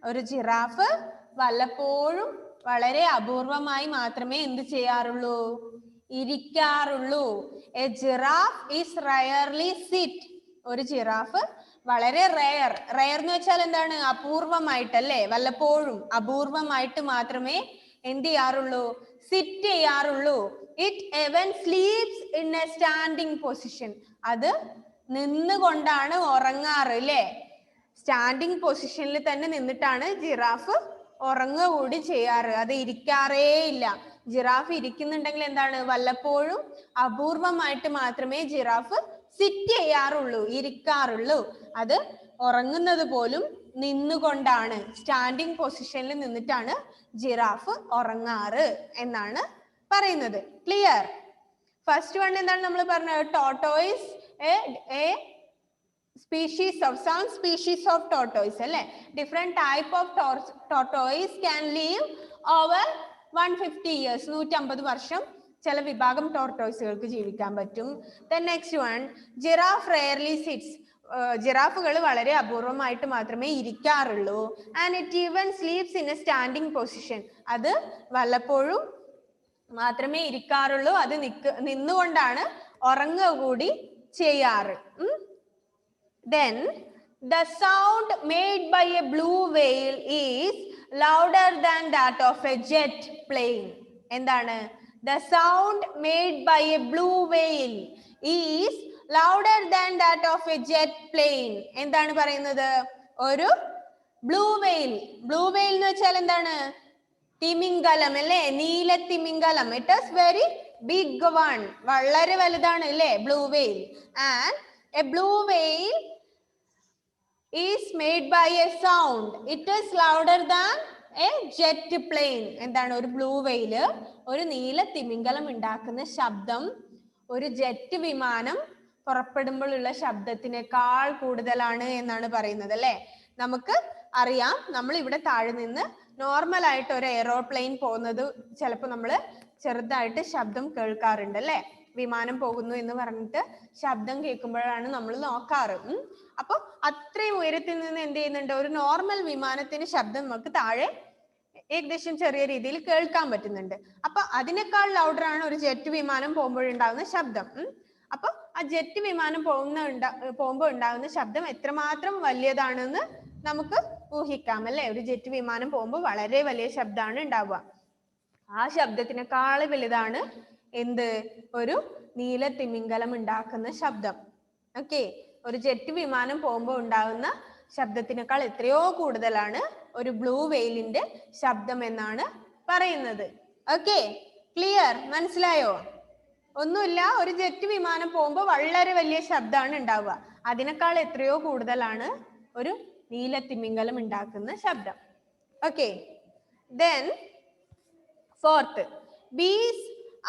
ഒരു ജിറാഫ് വല്ലപ്പോഴും വളരെ അപൂർവമായി മാത്രമേ എന്ത് ചെയ്യാറുള്ളൂ? ഇരിക്കാറുള്ളൂ. a giraffe is rarely sit. ഒരു ജിറാഫ് വളരെ റെയർ, റെയർ എന്ന് വെച്ചാൽ എന്താണ്? അപൂർവമായിട്ടല്ലേ, വല്ലപ്പോഴും അപൂർവമായിട്ട് മാത്രമേ എന്ത് ചെയ്യാറുള്ളൂ? സിറ്റ് ചെയ്യാറുള്ളൂ. It even sleeps in a standing position. അത് നിന്നുകൊണ്ടാണ് ഉറങ്ങാറ് അല്ലേ. സ്റ്റാൻഡിങ് പൊസിഷനിൽ തന്നെ നിന്നിട്ടാണ് ജിറാഫ് ഉറങ്ങുക കൂടി ചെയ്യാറ്. അത് ഇരിക്കാറേ ഇല്ല. ജിറാഫ് ഇരിക്കുന്നുണ്ടെങ്കിൽ എന്താണ്? വല്ലപ്പോഴും അപൂർവമായിട്ട് മാത്രമേ ജിറാഫ് സിറ്റ് ചെയ്യാറുള്ളൂ, ഇരിക്കാറുള്ളൂ. അത് ഉറങ്ങുന്നത് പോലും നിന്നുകൊണ്ടാണ്, സ്റ്റാൻഡിങ് പൊസിഷനിൽ നിന്നിട്ടാണ് ജിറാഫ് ഉറങ്ങാറ് എന്നാണ് പറയുന്നത്. ക്ലിയർ? ഫസ്റ്റ് വൺ എന്താണ് നമ്മൾ പറഞ്ഞത്? Tortoise species of some species of tortoise അല്ലെ. different type of tortoise can live over 150 years. 150 വർഷം ചില വിഭാഗം ടോർട്ടോയിസുകൾക്ക് ജീവിക്കാൻ പറ്റും. then next one, giraffe rarely sits. ജിറാഫുകൾ വളരെ അപൂർവമായിട്ട് മാത്രമേ ഇരിക്കാറുള്ളൂ. and it even sleeps in a standing position. അത് വല്ലപ്പോഴും മാത്രമേ ഇരിക്കാറുള്ളൂ. അത് നിന്നുകൊണ്ടാണ് ഉറങ്ങുക കൂടി ചെയ്യാറ്. Then the sound made by a blue whale is louder than that of a jet plane. എന്താണ്? The sound made by a blue whale is louder than that of a jet plane. എന്താണ് പറയുന്നത്? ഒരു ബ്ലൂ വെയിൽ, ബ്ലൂ വെയിൽ എന്ന് വെച്ചാൽ എന്താണ്? തിമിംഗലം അല്ലേ, നീല തിമിംഗലം. It is very big one, വളരെ വലുതാണ് അല്ലേ blue whale. And a blue whale is made by a sound, it is louder than a jet plane. എന്താണ്? ഒരു ബ്ലൂ വെയില്, ഒരു നീല തിമിംഗലം ഉണ്ടാക്കുന്ന ശബ്ദം ഒരു ജെറ്റ് വിമാനം പുറപ്പെടുമ്പോഴുള്ള ശബ്ദത്തിനേക്കാൾ കൂടുതലാണ് എന്നാണ് പറയുന്നത് അല്ലെ. നമുക്ക് അറിയാം, നമ്മൾ ഇവിടെ താഴെ നിന്ന് നോർമൽ ആയിട്ട് ഒരു എയറോപ്ലെയിൻ പോകുന്നത് ചിലപ്പോൾ നമ്മൾ ചെറുതായിട്ട് ശബ്ദം കേൾക്കാറുണ്ട് അല്ലെ. വിമാനം പോകുന്നു എന്ന് പറഞ്ഞിട്ട് ശബ്ദം കേൾക്കുമ്പോഴാണ് നമ്മൾ നോക്കാറ്. അപ്പൊ അത്രയും ഉയരത്തിൽ നിന്ന് എന്ത് ചെയ്യുന്നുണ്ട്? ഒരു നോർമൽ വിമാനത്തിന് ശബ്ദം നമുക്ക് താഴെ ഏകദേശം ചെറിയ രീതിയിൽ കേൾക്കാൻ പറ്റുന്നുണ്ട്. അപ്പൊ അതിനേക്കാൾ ലൗഡറാണ് ഒരു ജെറ്റ് വിമാനം പോകുമ്പോഴുണ്ടാകുന്ന ശബ്ദം. അപ്പൊ ആ ജെറ്റ് വിമാനം പോകുമ്പോൾ ഉണ്ടാകുന്ന ശബ്ദം എത്രമാത്രം വലിയതാണെന്ന് നമുക്ക് ഊഹിക്കാം അല്ലെ. ഒരു ജെറ്റ് വിമാനം പോകുമ്പോൾ വളരെ വലിയ ശബ്ദമാണ് ഉണ്ടാവുക. ആ ശബ്ദത്തിനേക്കാൾ വലുതാണ് എന്ത് ഒരു നീലത്തിമിംഗലം ഉണ്ടാക്കുന്ന ശബ്ദം. ഓക്കെ, ഒരു ജെറ്റ് വിമാനം പോകുമ്പോൾ ഉണ്ടാകുന്ന ശബ്ദത്തിനേക്കാൾ എത്രയോ കൂടുതലാണ് ഒരു ബ്ലൂ വെയിലിന്റെ ശബ്ദം എന്നാണ് പറയുന്നത്. Okay, clear? മനസ്സിലായോ? ഒന്നുമില്ല, ഒരു ജെറ്റ് വിമാനം പോകുമ്പോൾ വളരെ വലിയ ശബ്ദമാണ് ഉണ്ടാവുക. അതിനേക്കാൾ എത്രയോ കൂടുതലാണ് ഒരു നീലത്തിമിംഗലം ഉണ്ടാക്കുന്ന ശബ്ദം. Okay, then fourth, bees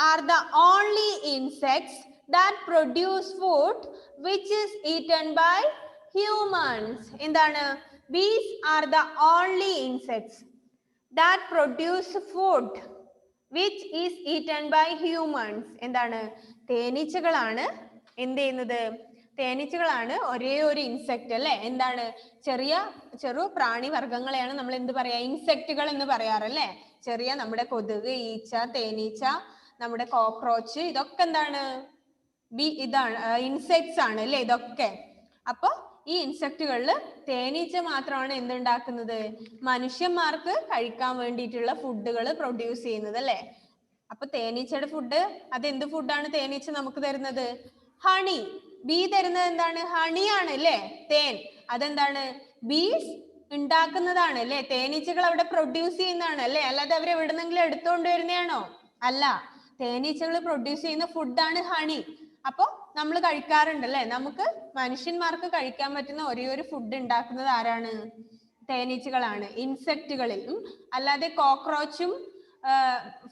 are the only insects that produce food which is eaten by humans. എന്താണ്? Bees are the only insects that produce food which is eaten by humans. എന്താണ്? തേനീച്ചകളാണ് എന്ത് ചെയ്യുന്നത്? തേനീച്ചകളാണ് ഒരേ ഒരു ഇൻസെക്ട് അല്ലെ. എന്താണ്? ചെറു പ്രാണി വർഗ്ഗങ്ങളെയാണ് നമ്മൾ എന്ത് പറയാ? ഇൻസെക്റ്റുകൾ എന്ന് പറയാറല്ലേ. ചെറിയ നമ്മുടെ കൊതുക്, ഈച്ച, തേനീച്ച, നമ്മുടെ കോക്രോച്ച്, ഇതൊക്കെ എന്താണ്? ഇതാണ് ഇൻസെക്ട്സ് ആണ് അല്ലെ ഇതൊക്കെ. അപ്പൊ ഈ ഇൻസെക്റ്റുകളിൽ തേനീച്ച മാത്രമാണ് എന്തുണ്ടാക്കുന്നത്? മനുഷ്യന്മാർക്ക് കഴിക്കാൻ വേണ്ടിയിട്ടുള്ള ഫുഡുകൾ പ്രൊഡ്യൂസ് ചെയ്യുന്നത് അല്ലെ. അപ്പൊ തേനീച്ചയുടെ ഫുഡ്, അത് എന്ത് ഫുഡാണ് തേനീച്ച നമുക്ക് തരുന്നത്? ഹണി. ബീ തരുന്നത് എന്താണ്? ഹണിയാണ് അല്ലെ, തേൻ. അതെന്താണ്? ബീസ് ഉണ്ടാക്കുന്നതാണ് അല്ലെ. തേനീച്ചകൾ അവിടെ പ്രൊഡ്യൂസ് ചെയ്യുന്നതാണ് അല്ലെ, അല്ലാതെ അവർ എവിടെന്നെങ്കിലും എടുത്തുകൊണ്ട് വരുന്നതാണോ? അല്ല, തേനീച്ചകൾ പ്രൊഡ്യൂസ് ചെയ്യുന്ന ഫുഡാണ് ഹണി. അപ്പൊ നമ്മൾ കഴിക്കാറുണ്ട് അല്ലെ. നമുക്ക് മനുഷ്യന്മാർക്ക് കഴിക്കാൻ പറ്റുന്ന ഒരേ ഒരു ഫുഡ് ഉണ്ടാക്കുന്നത് ആരാണ്? തേനീച്ചകളാണ്, ഇൻസെക്റ്റുകളിൽ. അല്ലാതെ കോക്രോച്ചും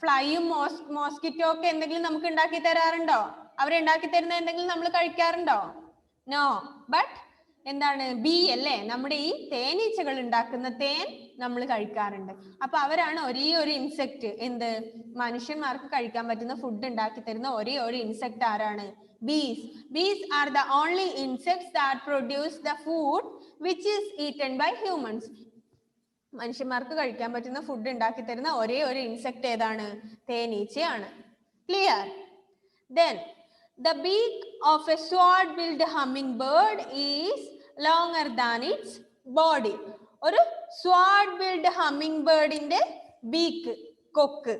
ഫ്ലൈയും മോസ്കിറ്റോ ഒക്കെ എന്തെങ്കിലും നമുക്ക് ഉണ്ടാക്കി തരാറുണ്ടോ? അവരുണ്ടാക്കി തരുന്ന എന്തെങ്കിലും നമ്മൾ കഴിക്കാറുണ്ടോ? നോ. ബട്ട് എന്താണ്? ബീ അല്ലേ, നമ്മുടെ ഈ തേനീച്ചകൾ ഉണ്ടാക്കുന്ന തേൻ നമ്മൾ കഴിക്കാറുണ്ട്. അപ്പൊ അവരാണ് ഒരേ ഒരു ഇൻസെക്ട്. എന്ത്? മനുഷ്യന്മാർക്ക് കഴിക്കാൻ പറ്റുന്ന ഫുഡ് ഉണ്ടാക്കി തരുന്ന ഒരേ ഒരു ഇൻസെക്ട് ആരാണ്? Bees. Bees are the only insects that produce the food which is eaten by humans. മനുഷ്യന്മാർക്ക് കഴിക്കാൻ പറ്റുന്ന ഫുഡ് ഉണ്ടാക്കി തരുന്ന ഒരേ ഒരു ഇൻസെക്ട് ഏതാണ്? തേനീച്ചയാണ്. Clear? Then the beak of a sword-billed hummingbird is longer than its body. ഒരു sword-billed hummingbird-ന്റെ ബീക്ക്, കൊക്ക്.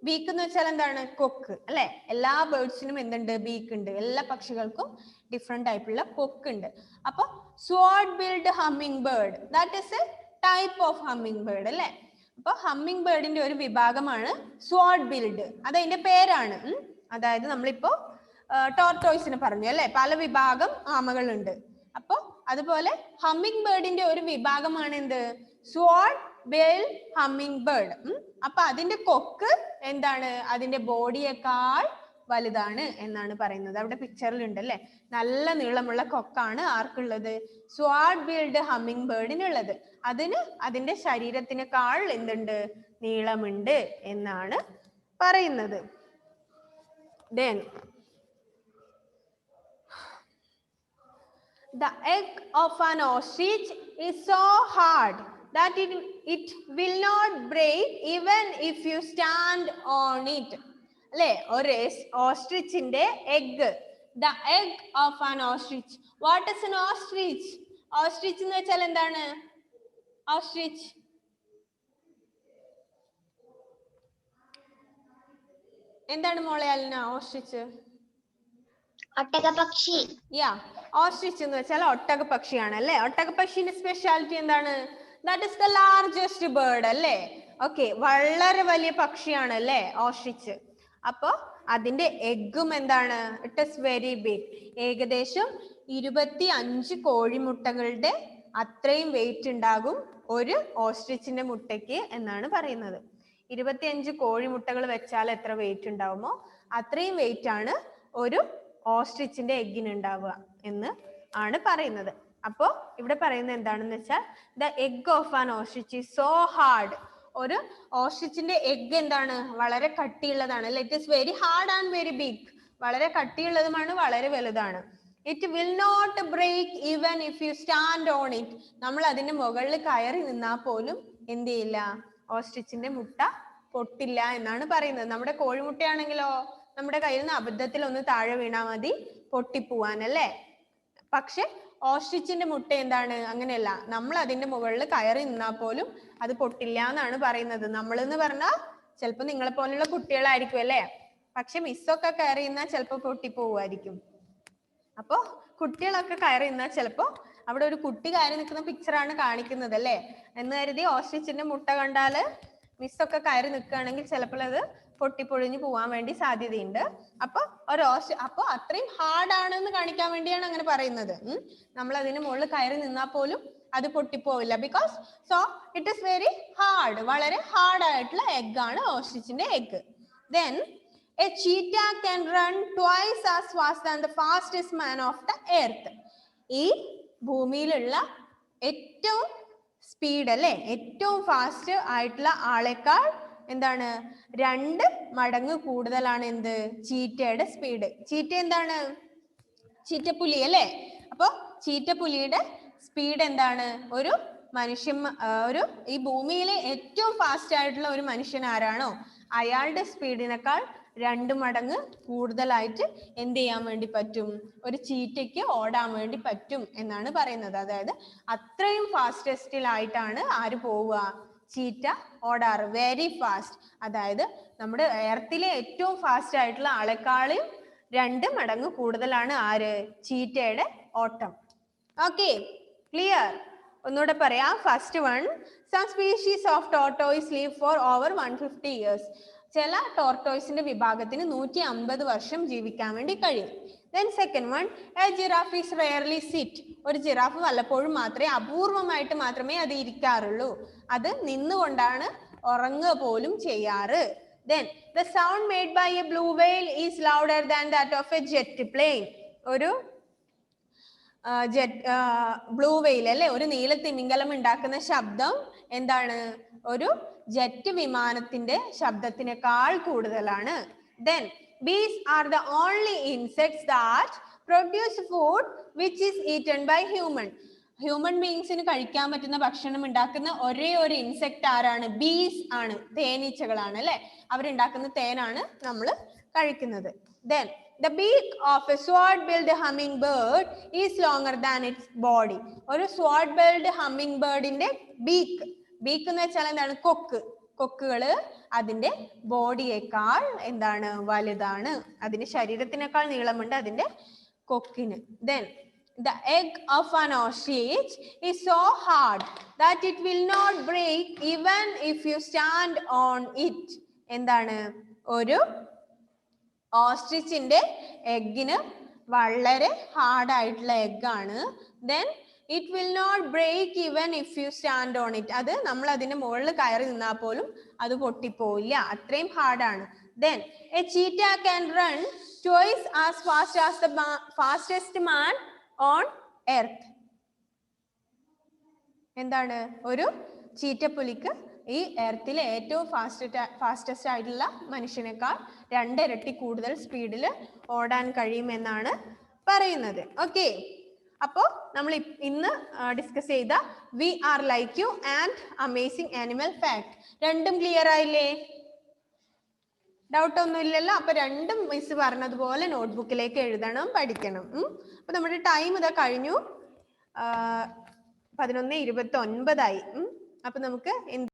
ബീക്ക് എന്ന് വെച്ചാൽ എന്താണ്? കൊക്ക് അല്ലെ. എല്ലാ ബേർഡ്സിനും എന്തുണ്ട്? ബീക്ക് ഉണ്ട്. എല്ലാ പക്ഷികൾക്കും ഡിഫറെന്റ് ടൈപ്പുള്ള കൊക്ക് ഉണ്ട്. അപ്പൊ sword-billed hummingbird, that is a type of hummingbird അല്ലെ. അപ്പൊ ഹമ്മിങ് ബേർഡിന്റെ ഒരു വിഭാഗമാണ് സ്വാഡ് ബിൽഡ്. അത് അതിന്റെ പേരാണ്. അതായത് നമ്മളിപ്പോ ടോർട്ടോയ്സിന് പറഞ്ഞു അല്ലെ, പല വിഭാഗം ആമകളുണ്ട്. അപ്പൊ അതുപോലെ ഹമ്മിങ് ബേർഡിന്റെ ഒരു വിഭാഗമാണ് എന്ത്? സ്വാഡ് ബിൽഡ് ഹമ്മിങ് ബേർഡ്. അപ്പൊ അതിന്റെ കൊക്ക് എന്താണ്? അതിന്റെ ബോഡിയേക്കാൾ വലുതാണ് എന്നാണ് പറയുന്നത്. അവിടെ പിക്ചറിൽ ഉണ്ട് അല്ലെ, നല്ല നീളമുള്ള കൊക്കാണ് ആർക്കുള്ളത്? സ്വാഡ് ബിൽഡ് ഹമ്മിങ് ബേർഡിനുള്ളത്. അതിന് അതിന്റെ ശരീരത്തിനേക്കാൾ എന്തുണ്ട്? നീളമുണ്ട് എന്നാണ് പറയുന്നത്. Then the egg of an ostrich is so hard that it will not break even if you stand on it. അല്ലെ, ഒരു ഓസ്ട്രിച്ചിന്റെ egg. The egg of an ostrich. What is an ostrich? Ostrich എന്ന് വെച്ചാൽ എന്താണ്? ഓസ്ട്രിച്ച് എന്താണ് മോളെ അലിന? ഓസ്ട്രിച്ച് ഒട്ടകപക്ഷി. യാ, ഓസ്ട്രിച്ച് എന്ന് വെച്ചാൽ ഒട്ടക പക്ഷിയാണ് അല്ലെ. ഒട്ടക പക്ഷിന്റെ സ്പെഷ്യാലിറ്റി എന്താണ്? That is the largest bird അല്ലെ. ഓക്കെ, വളരെ വലിയ പക്ഷിയാണ് അല്ലെ ഓസ്ട്രിച്ച്. അപ്പൊ അതിന്റെ എഗ്ഗും എന്താണ്? It is very big. ഏകദേശം 25 കോഴിമുട്ടകളുടെ അത്രയും വെയിറ്റ് ഉണ്ടാകും ഒരു ഓസ്ട്രിച്ചിന്റെ മുട്ടയ്ക്ക് എന്നാണ് പറയുന്നത്. 25 കോഴിമുട്ടകൾ വെച്ചാൽ എത്ര വെയിറ്റ് ഉണ്ടാവുമോ അത്രയും വെയിറ്റ് ആണ് ഒരു ഓസ്ട്രിച്ചിന്റെ എഗ്ഗിന് ഉണ്ടാവുക എന്ന് ആണ് പറയുന്നത്. അപ്പോ ഇവിടെ പറയുന്നത് എന്താണെന്ന് വെച്ചാൽ the egg of an ostrich is so hard. ഒരു ഓസ്ട്രിച്ചിന്റെ എഗ് എന്താണ്? വളരെ കട്ടിയുള്ളതാണ്. It is very hard and very big. വളരെ കട്ടിയുള്ളതുമാണ്, വളരെ വലുതാണ്. It will not break even if you stand on it. നമ്മൾ അതിന്റെ മുകളിൽ കയറി നിന്നാൽ പോലും എന്ത് ചെയ്യില്ല? ഓസ്ട്രിച്ചിന്റെ മുട്ട പൊട്ടില്ല എന്നാണ് പറയുന്നത്. നമ്മുടെ കോഴിമുട്ടയാണെങ്കിലോ നമ്മുടെ കയ്യിൽ നിന്ന് അബദ്ധത്തിൽ ഒന്ന് താഴെ വീണാൽ മതി പൊട്ടിപ്പോവാൻ അല്ലേ. പക്ഷെ ഓസ്ട്രിച്ചിന്റെ മുട്ട എന്താണ്? അങ്ങനെയല്ല, നമ്മൾ അതിന്റെ മുകളിൽ കയറി നിന്നാൽ പോലും അത് പൊട്ടില്ല എന്നാണ് പറയുന്നത്. നമ്മൾ എന്ന് പറഞ്ഞാൽ ചിലപ്പോൾ നിങ്ങളെ പോലുള്ള കുട്ടികളായിരിക്കും അല്ലേ. പക്ഷെ മിസ്സൊക്കെ കയറി നിന്നാൽ ചിലപ്പോൾ പൊട്ടിപ്പോവുമായിരിക്കും. അപ്പൊ കുട്ടികളൊക്കെ കയറി നിന്നാൽ ചിലപ്പോ അവിടെ ഒരു കുട്ടി കയറി നിൽക്കുന്ന പിക്ചറാണ് കാണിക്കുന്നത് അല്ലേ എന്ന് കരുതി ഓസ്ട്രിച്ചിന്റെ മുട്ട കണ്ടാല് മിസ്സൊക്കെ കയറി നിൽക്കുകയാണെങ്കിൽ ചിലപ്പോൾ അത് പൊട്ടിപ്പൊഴിഞ്ഞു പോവാൻ വേണ്ടി സാധ്യതയുണ്ട്. അപ്പൊ അപ്പൊ അത്രയും ഹാർഡ് ആണെന്ന് കാണിക്കാൻ വേണ്ടിയാണ് അങ്ങനെ പറയുന്നത്. നമ്മൾ അതിന് മുകളിൽ കയറി നിന്നാൽ പോലും അത് പൊട്ടിപ്പോവില്ല. Because so it is very hard, വളരെ ഹാർഡ് ആയിട്ടുള്ള എഗ് ആണ് ഓസ്ട്രിച്ചിന്റെ egg. Then a cheetah can run twice as fast than the fastest man of the earth. ഈ ഭൂമിയിലുള്ള ഏറ്റവും സ്പീഡ് അല്ലെ, ഏറ്റവും ഫാസ്റ്റ് ആയിട്ടുള്ള ആളെക്കാൾ എന്താണ് 2 മടങ്ങ് കൂടുതലാണ് എന്ത് ചീറ്റയുടെ സ്പീഡ്. ചീറ്റ എന്താണ്? ചീറ്റപ്പുലി അല്ലേ. അപ്പൊ ചീറ്റപ്പുലിയുടെ സ്പീഡ് എന്താണ്? ഒരു ഈ ഭൂമിയിലെ ഏറ്റവും ഫാസ്റ്റ് ആയിട്ടുള്ള ഒരു മനുഷ്യൻ ആരാണോ അയാളുടെ സ്പീഡിനേക്കാൾ 2 മടങ്ങ് കൂടുതലായിട്ട് എന്ത് ചെയ്യാൻ വേണ്ടി പറ്റും? ഒരു ചീറ്റയ്ക്ക് ഓടാൻ വേണ്ടി പറ്റും എന്നാണ് പറയുന്നത്. അതായത് അത്രയും ഫാസ്റ്റസ്റ്റിലായിട്ടാണ് ആര് പോവുക? ചീറ്റ ഓടാറ്. Very fast. അതായത് നമ്മുടെ എർത്തിലെ ഏറ്റവും ഫാസ്റ്റ് ആയിട്ടുള്ള ആളെക്കാളും 2 മടങ്ങ് കൂടുതലാണ് ആര്? ചീറ്റയുടെ ഓട്ടം. Okay, clear? ഒന്നുകൂടെ പറയാം. First one, some species of tortoise live for over 150 years. ചില ടോർട്ടോയ്സിന്റെ വിഭാഗത്തിന് 150 വർഷം ജീവിക്കാൻ വേണ്ടി കഴിയും. Then second one, a giraffe is rarely sit. ഒരു ജിറാഫ് വല്ലപ്പോഴും മാത്രമേ, അപൂർവമായിട്ട് മാത്രമേ അത് ഇരിക്കാറുള്ളൂ. അത് നിന്നുകൊണ്ടാണ് ഉറങ്ങുക പോലും ചെയ്യാറ്. Then the sound made by a blue whale is louder than that of a jet plane. ഒരു ബ്ലൂ വെയിൽ അല്ലെ, ഒരു നീലത്തിമിംഗലം ഉണ്ടാക്കുന്ന ശബ്ദം എന്താണ്? ഒരു ജെറ്റ് വിമാനത്തിന്റെ ശബ്ദത്തിനേക്കാൾ കൂടുതലാണ്. Then bees are the only insects that produce food which is eaten by human beings-ന് കഴിക്കാൻ പറ്റുന്ന ഭക്ഷണം ഉണ്ടാക്കുന്ന ഒരേ ഒരു ഇൻസെക്ട് ആരാണ്? ബീസ് ആണ്, തേനീച്ചകളാണ് അല്ലെ. അവരുണ്ടാക്കുന്ന തേനാണ് നമ്മൾ കഴിക്കുന്നത്. Then the beak of a sword-billed hummingbird is longer than its body. ഒരു sword-billed hummingbird-ന്റെ ബീക്ക് എന്ന് വെച്ചാൽ എന്താണ്? കൊക്കുകള് അതിന്റെ ബോഡിയേക്കാൾ എന്താണ്? വലുതാണ്. അതിന്റെ ശരീരത്തിനേക്കാൾ നീളമുണ്ട് അതിന്റെ കൊക്കിന്. Then the egg of an ostrich is so hard that it will not break even if you stand on it. എന്താണ്? ഒരു ഓസ്ട്രിച്ചിന്റെ എഗ്ഗിന് വളരെ ഹാർഡ് ആയിട്ടുള്ള എഗ്ഗാണ്. Then it will not break even if you stand on it. അത് നമ്മൾ അതിന്റെ മുകളിൽ കയറി നിന്നാൽ പോലും അത് പൊട്ടിപ്പോയില്ല, അത്രയും ഹാർഡാണ്. Then a cheetah can run twice as fast as the fastest man on earth. എന്താണ്? ഒരു ചീറ്റപ്പുലിക്ക് ഈ എർത്തിലെ ഏറ്റവും ഫാസ്റ്റസ്റ്റ് ആയിട്ടുള്ള മനുഷ്യനേക്കാൾ 2 ഇരട്ടി കൂടുതൽ സ്പീഡിൽ ഓടാൻ കഴിയുമെന്നാണ് പറയുന്നത്. ഓക്കെ, അപ്പോ നമ്മൾ ഇന്ന് ഡിസ്കസ് ചെയ്ത we are like you and amazing animal fact രണ്ടും ക്ലിയർ ആയില്ലേ? ഡൗട്ട് ഒന്നും ഇല്ലല്ലോ? അപ്പൊ രണ്ടും മിസ് പറഞ്ഞതുപോലെ നോട്ട്ബുക്കിലേക്ക് എഴുതണം, പഠിക്കണം. അപ്പൊ നമ്മുടെ ടൈം ഇതാ കഴിഞ്ഞു, 11:29 അപ്പൊ നമുക്ക്